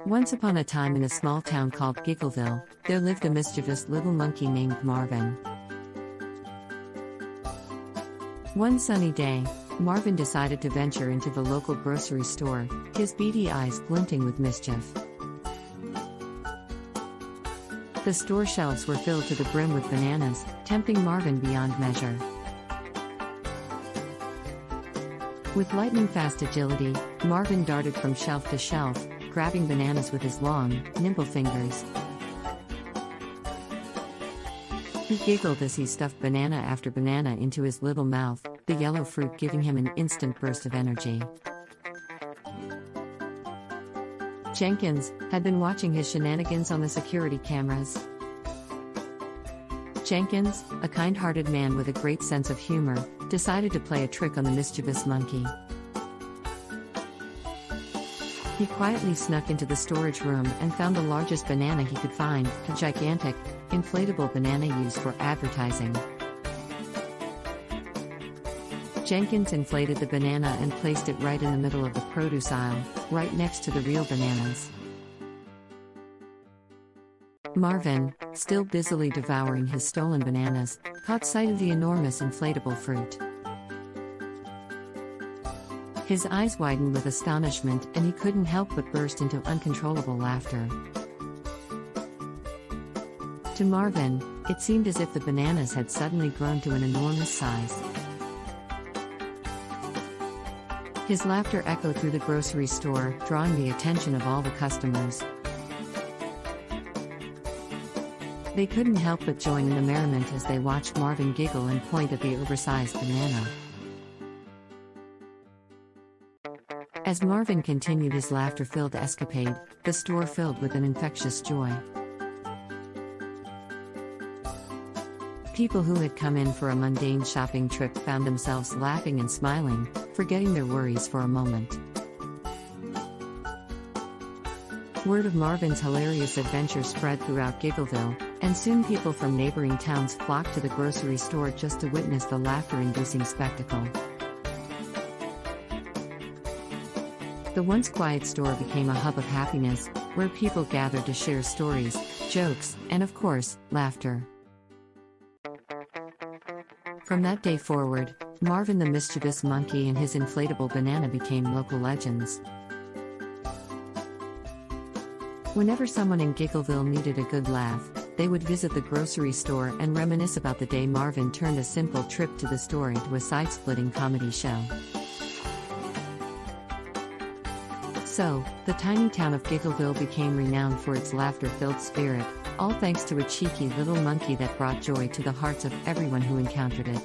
Once upon a time in a small town called Giggleville, there lived a mischievous little monkey named Marvin. One sunny day, Marvin decided to venture into the local grocery store, his beady eyes glinting with mischief. The store shelves were filled to the brim with bananas, tempting Marvin beyond measure. With lightning-fast agility, Marvin darted from shelf to shelf, grabbing bananas with his long, nimble fingers. He giggled as he stuffed banana after banana into his little mouth, the yellow fruit giving him an instant burst of energy. Jenkins had been watching his shenanigans on the security cameras. Jenkins, a kind-hearted man with a great sense of humor, decided to play a trick on the mischievous monkey. He quietly snuck into the storage room and found the largest banana he could find, a gigantic, inflatable banana used for advertising. Jenkins inflated the banana and placed it right in the middle of the produce aisle, right next to the real bananas. Marvin, still busily devouring his stolen bananas, caught sight of the enormous inflatable fruit. His eyes widened with astonishment and he couldn't help but burst into uncontrollable laughter. To Marvin, it seemed as if the bananas had suddenly grown to an enormous size. His laughter echoed through the grocery store, drawing the attention of all the customers. They couldn't help but join in the merriment as they watched Marvin giggle and point at the oversized banana. As Marvin continued his laughter-filled escapade, the store filled with an infectious joy. People who had come in for a mundane shopping trip found themselves laughing and smiling, forgetting their worries for a moment. Word of Marvin's hilarious adventure spread throughout Giggleville, and soon people from neighboring towns flocked to the grocery store just to witness the laughter-inducing spectacle. The once quiet store became a hub of happiness, where people gathered to share stories, jokes, and of course, laughter. From that day forward, Marvin the mischievous monkey and his inflatable banana became local legends. Whenever someone in Giggleville needed a good laugh, they would visit the grocery store and reminisce about the day Marvin turned a simple trip to the store into a side-splitting comedy show. So, the tiny town of Giggleville became renowned for its laughter-filled spirit, all thanks to a cheeky little monkey that brought joy to the hearts of everyone who encountered it.